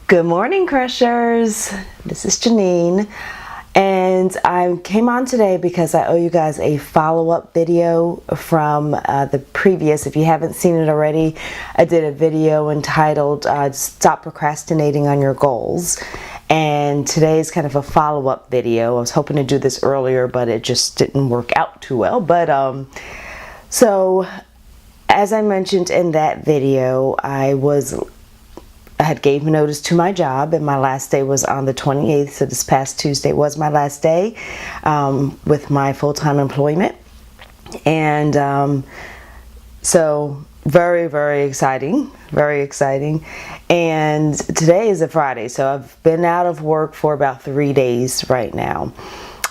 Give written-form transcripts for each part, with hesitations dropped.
Good morning, Crushers. This is Janine, and I came on today because I owe you guys a follow-up video from the previous. If you haven't seen it already, I did a video entitled Stop Procrastinating on Your Goals, and today is kind of a follow-up video. I was hoping to do this earlier, but it just didn't work out too well. But so as I mentioned in that video, I had gave notice to my job, and my last day was on the 28th, so this past Tuesday was my last day with my full-time employment. And so very exciting, and today is a Friday, so I've been out of work for about 3 days right now.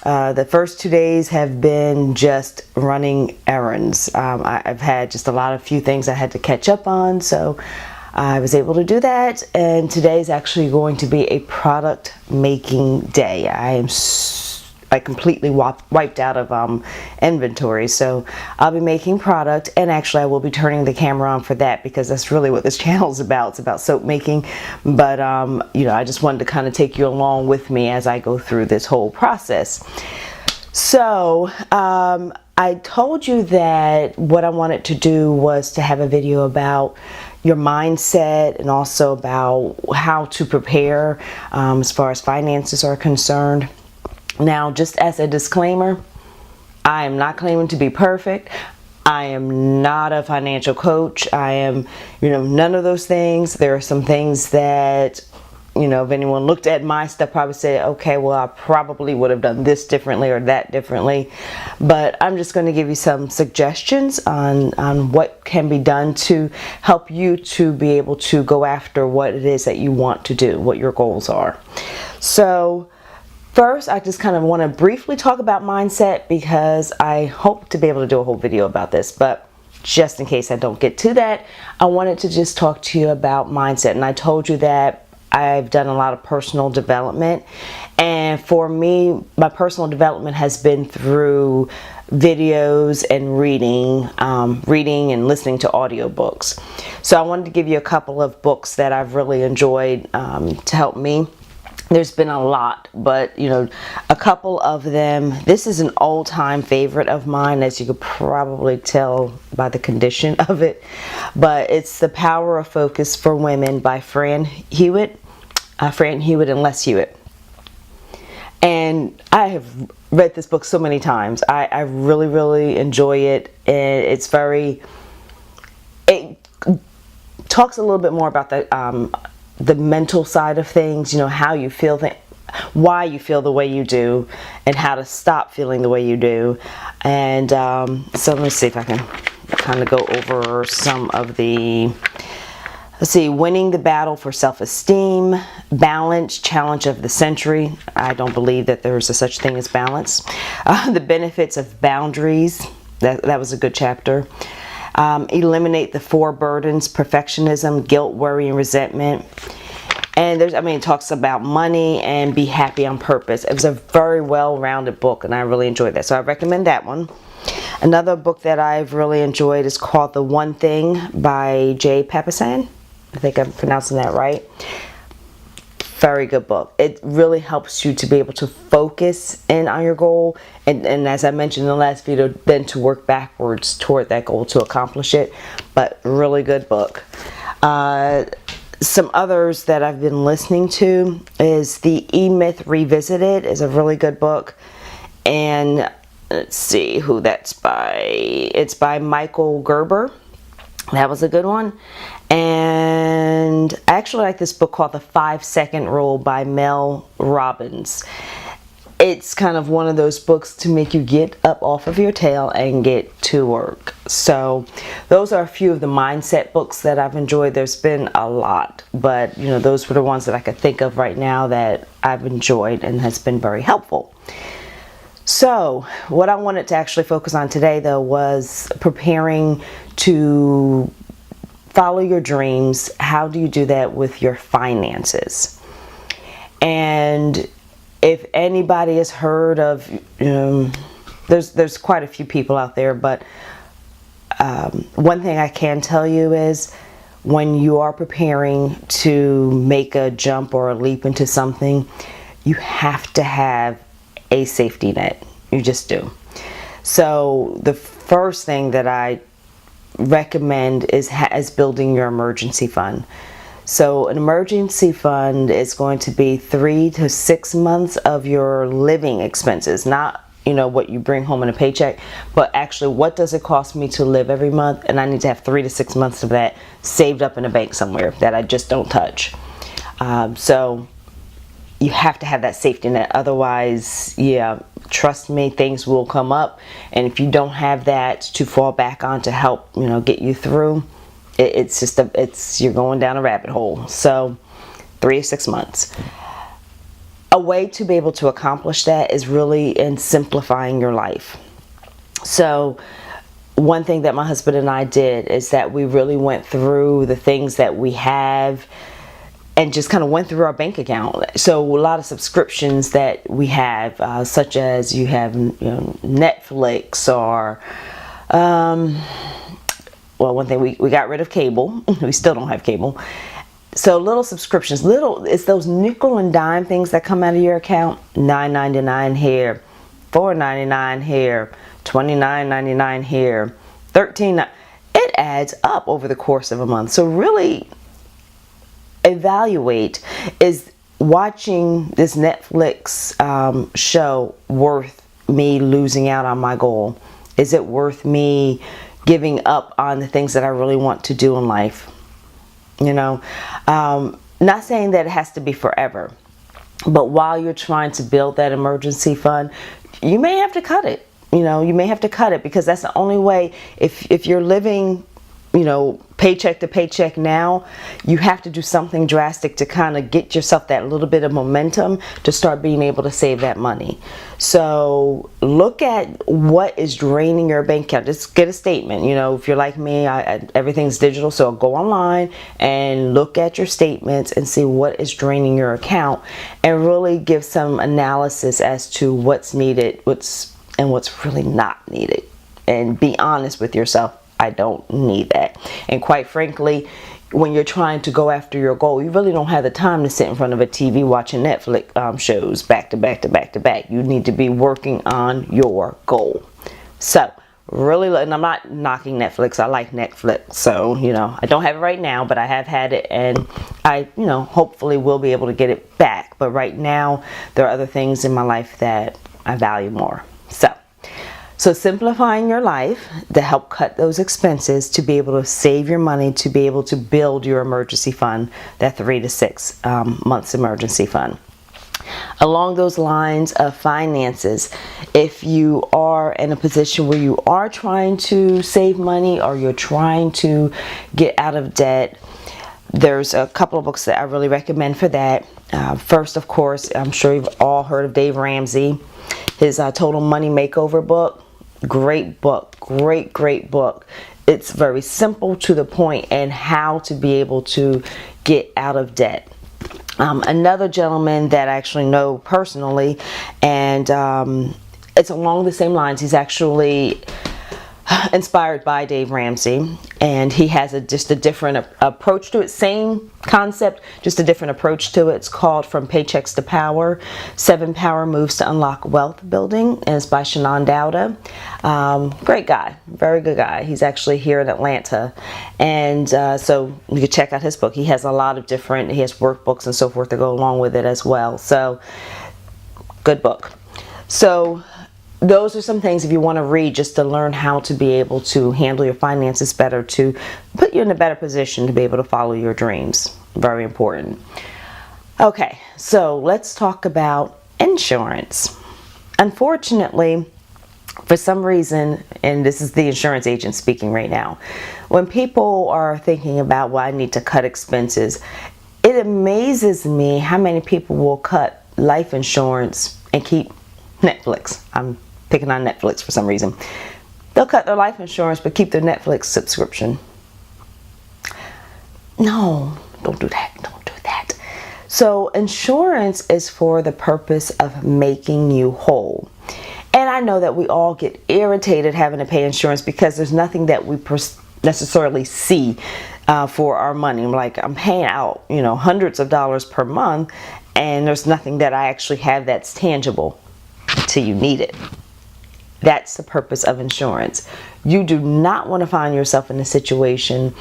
The first 2 days have been just running errands. I've had just a few things I had to catch up on, so I was able to do that, and today is actually going to be a product making day. I completely wiped out of inventory, so I'll be making product, and actually I will be turning the camera on for that because that's really what this channel is about. It's about soap making, but I just wanted to kind of take you along with me as I go through this whole process. So I told you that what I wanted to do was to have a video about your mindset and also about how to prepare as far as finances are concerned. Now, just as a disclaimer, I am not claiming to be perfect. I am not a financial coach. I am, none of those things. There are some things that, if anyone looked at my stuff, probably say, okay, well, I probably would have done this differently or that differently. But I'm just going to give you some suggestions on what can be done to help you to be able to go after what it is that you want to do, what your goals are. So first, I just kind of want to briefly talk about mindset because I hope to be able to do a whole video about this, but just in case I don't get to that, I wanted to just talk to you about mindset. And I told you that I've done a lot of personal development, and for me, my personal development has been through videos and reading and listening to audiobooks. So I wanted to give you a couple of books that I've really enjoyed to help me. There's been a lot, but a couple of them. This is an old-time favorite of mine, as you could probably tell by the condition of it, but it's The Power of Focus for Women by Fran Hewitt and Les Hewitt. And I have read this book so many times. I really enjoy it, and it talks a little bit more about the mental side of things, how you feel, why you feel the way you do, and how to stop feeling the way you do. And so let me see if I can kind of go over some of the, Winning the Battle for Self-Esteem, Balance, Challenge of the Century. I don't believe that there's a such thing as balance. The Benefits of Boundaries. That was a good chapter. Eliminate the 4 Burdens: Perfectionism, Guilt, Worry, and Resentment. And it talks about money and Be Happy on Purpose. It was a very well-rounded book, and I really enjoyed that. So I recommend that one. Another book that I've really enjoyed is called The One Thing by Jay Papasan. I think I'm pronouncing that right. Very good book. It really helps you to be able to focus in on your goal, and as I mentioned in the last video, then to work backwards toward that goal to accomplish it. But really good book. Some others that I've been listening to is The E-Myth Revisited is a really good book, and let's see who that's by. It's by Michael Gerber. That was a good one. And I actually like this book called The 5-Second Rule by Mel Robbins. It's kind of one of those books to make you get up off of your tail and get to work. So those are a few of the mindset books that I've enjoyed. There's been a lot, but those were the ones that I could think of right now that I've enjoyed and has been very helpful. So what I wanted to actually focus on today, though, was preparing to follow your dreams. How do you do that with your finances? And if anybody has heard of, there's quite a few people out there, but one thing I can tell you is when you are preparing to make a jump or a leap into something, you have to have a safety net. You just do. So the first thing that I recommend is building your emergency fund. So an emergency fund is going to be 3 to 6 months of your living expenses, not what you bring home in a paycheck, but actually what does it cost me to live every month, and I need to have 3 to 6 months of that saved up in a bank somewhere that I just don't touch. So you have to have that safety net. Otherwise, yeah, trust me, things will come up, and if you don't have that to fall back on to help get you through, it's you're going down a rabbit hole. So 3 to 6 months. A way to be able to accomplish that is really in simplifying your life. So one thing that my husband and I did is that we really went through the things that we have and just kind of went through our bank account. So a lot of subscriptions that we have, such as you have Netflix or well, one thing, we got rid of cable. We still don't have cable. So little subscriptions, it's those nickel and dime things that come out of your account. $9.99 here, $4.99 here, $29.99 here, $13. It adds up over the course of a month. So really evaluate, is watching this Netflix show worth me losing out on my goal? Is it worth me giving up on the things that I really want to do in life? Not saying that it has to be forever, but while you're trying to build that emergency fund, you may have to cut it. You may have to cut it, because that's the only way. If you're living paycheck to paycheck now, you have to do something drastic to kind of get yourself that little bit of momentum to start being able to save that money. So look at what is draining your bank account. Just get a statement. If you're like me, everything's digital, so go online and look at your statements and see what is draining your account, and really give some analysis as to what's needed, what's really not needed, and be honest with yourself. I don't need that. And quite frankly, when you're trying to go after your goal, you really don't have the time to sit in front of a TV watching Netflix shows back to back to back to back. You need to be working on your goal. So really, and I'm not knocking Netflix. I like Netflix. So, I don't have it right now, but I have had it, and I, hopefully will be able to get it back. But right now, there are other things in my life that I value more. So simplifying your life to help cut those expenses, to be able to save your money, to be able to build your emergency fund, that 3 to 6 months emergency fund. Along those lines of finances, if you are in a position where you are trying to save money or you're trying to get out of debt, there's a couple of books that I really recommend for that. First, of course, I'm sure you've all heard of Dave Ramsey. His Total Money Makeover book. Great book. Great book. It's very simple, to the point, and how to be able to get out of debt. Another gentleman that I actually know personally, and it's along the same lines. He's actually inspired by Dave Ramsey, and he has just a different approach to it. Same concept, just a different approach to it. It's called From Paychecks to Power: 7 Power Moves to Unlock Wealth Building, and it's by Shannon Dowda. Great guy, very good guy. He's actually here in Atlanta, and so you can check out his book. He has a lot of different, he has workbooks and so forth to go along with it as well. So good book. So those are some things, if you want to read, just to learn how to be able to handle your finances better, to put you in a better position to be able to follow your dreams. Very important. Okay, so let's talk about insurance. Unfortunately, for some reason, and this is the insurance agent speaking right now, when people are thinking about, well, I need to cut expenses, it amazes me how many people will cut life insurance and keep Netflix. I'm picking on Netflix for some reason. They'll cut their life insurance but keep their Netflix subscription. No, don't do that. Don't do that. So insurance is for the purpose of making you whole. And I know that we all get irritated having to pay insurance because there's nothing that we necessarily see for our money. Like, I'm paying out, hundreds of dollars per month, and there's nothing that I actually have that's tangible till you need it. That's the purpose of insurance. You do not want to find yourself in a situation,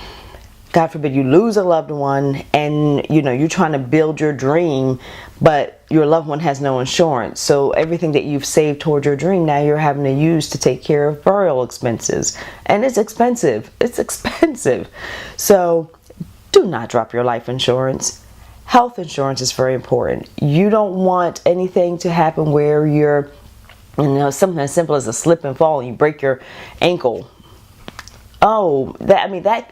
God forbid, you lose a loved one, and you're trying to build your dream, but your loved one has no insurance. So everything that you've saved toward your dream, now you're having to use to take care of burial expenses. And it's expensive. It's expensive. So do not drop your life insurance. Health insurance is very important. You don't want anything to happen where you're, something as simple as a slip and fall and you break your ankle. That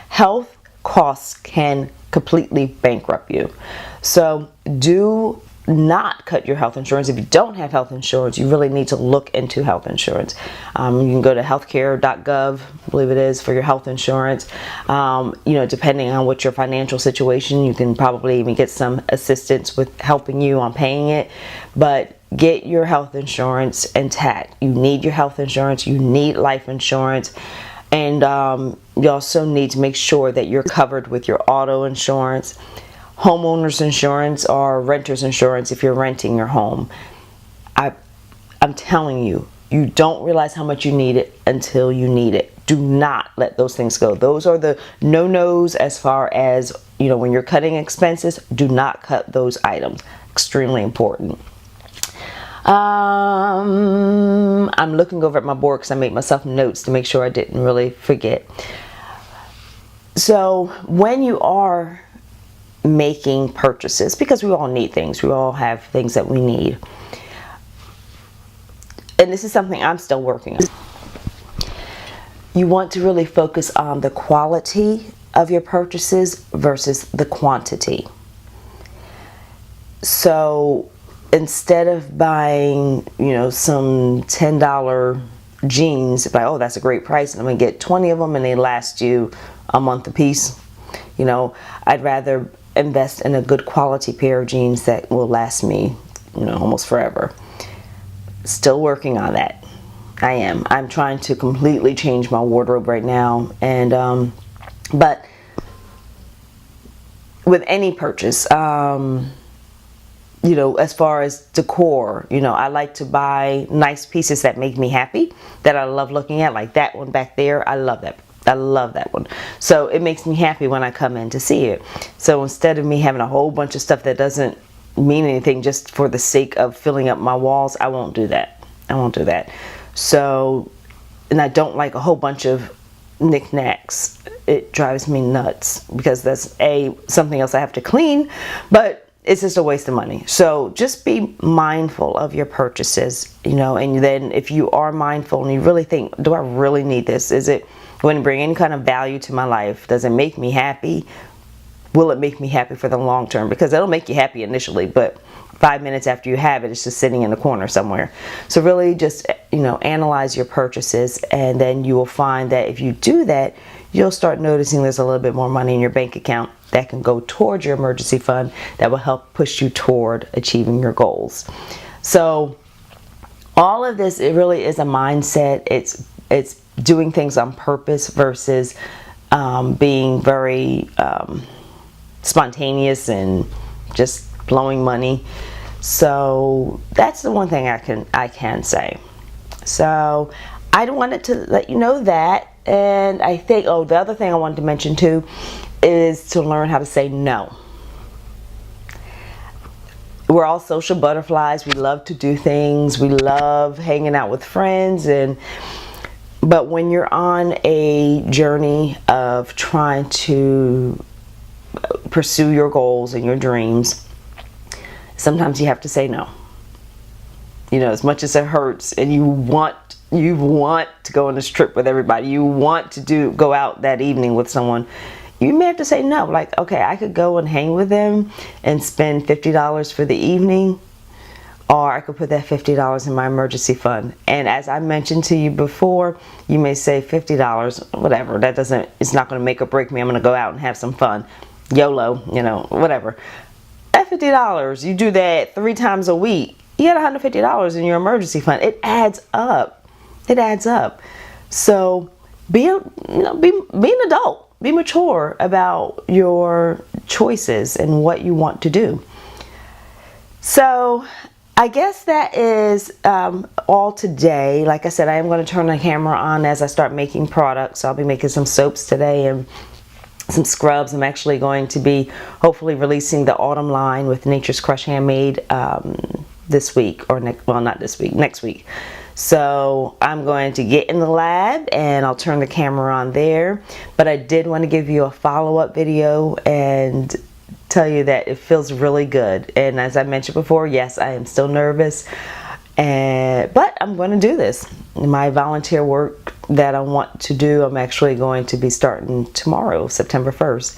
health costs can completely bankrupt you. So do not cut your health insurance. If you don't have health insurance, you really need to look into health insurance. You can go to healthcare.gov, I believe it is, for your health insurance. Depending on what your financial situation, you can probably even get some assistance with helping you on paying it. But get your health insurance intact. You need your health insurance. You need life insurance. And you also need to make sure that you're covered with your auto insurance, homeowners insurance, or renter's insurance if you're renting your home. I'm telling you, you don't realize how much you need it until you need it. Do not let those things go. Those are the no-nos as far as, when you're cutting expenses. Do not cut those items. Extremely important. I'm looking over at my board because I made myself notes to make sure I didn't really forget. So when you are making purchases, because we all need things, we all have things that we need, and this is something I'm still working on, you want to really focus on the quality of your purchases versus the quantity. So instead of buying, some $10 jeans, like, that's a great price, and I'm going to get 20 of them and they last you a month a piece, I'd rather invest in a good quality pair of jeans that will last me, almost forever. Still working on that. I am. I'm trying to completely change my wardrobe right now, and but with any purchase, as far as decor, I like to buy nice pieces that make me happy, that I love looking at, like that one back there. I love that. I love that one. So it makes me happy when I come in to see it. So instead of me having a whole bunch of stuff that doesn't mean anything just for the sake of filling up my walls, I won't do that. So, and I don't like a whole bunch of knickknacks. It drives me nuts because that's something else I have to clean, but it's just a waste of money. So just be mindful of your purchases, and then if you are mindful and you really think, do I really need this? Is it going to bring any kind of value to my life? Does it make me happy? Will it make me happy for the long term? Because it'll make you happy initially, but 5 minutes after you have it, it's just sitting in the corner somewhere. So really just, analyze your purchases, and then you will find that if you do that, you'll start noticing there's a little bit more money in your bank account that can go towards your emergency fund that will help push you toward achieving your goals. So all of this, it really is a mindset. It's doing things on purpose versus being very spontaneous and just blowing money. So that's the one thing I can say. So I wanted to let you know that. And I think, the other thing I wanted to mention too is to learn how to say no. We're all social butterflies. We love to do things. We love hanging out with friends, but when you're on a journey of trying to pursue your goals and your dreams, sometimes you have to say no. As much as it hurts, and you want to go on this trip with everybody, you want to go out that evening with someone, you may have to say no. Like, okay, I could go and hang with them and spend $50 for the evening, or I could put that $50 in my emergency fund. And as I mentioned to you before, you may say $50, whatever, it's not going to make or break me. I'm going to go out and have some fun. YOLO, whatever. That $50, you do that 3 times a week, you got $150 in your emergency fund. It adds up. So be an adult. be mature about your choices and what you want to do. So I guess that is all today. Like I said, I am going to turn the camera on as I start making products. So I'll be making some soaps today and some scrubs. I'm actually going to be hopefully releasing the autumn line with Nature's Crush Handmade this week, or not this week, next week. So I'm going to get in the lab and I'll turn the camera on there. But I did want to give you a follow-up video and tell you that it feels really good. And as I mentioned before, yes, I am still nervous, but I'm going to do this. My volunteer work that I want to do, I'm actually going to be starting tomorrow, September 1st.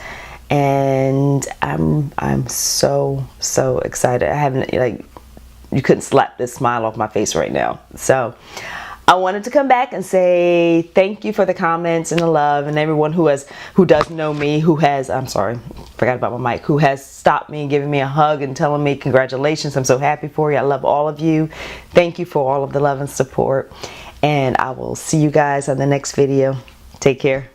And I'm so excited. I haven't, like, you couldn't slap this smile off my face right now. So I wanted to come back and say thank you for the comments and the love, and everyone who does know me, I'm sorry, forgot about my mic, who has stopped me and given me a hug and telling me congratulations. I'm so happy for you. I love all of you. Thank you for all of the love and support. And I will see you guys on the next video. Take care.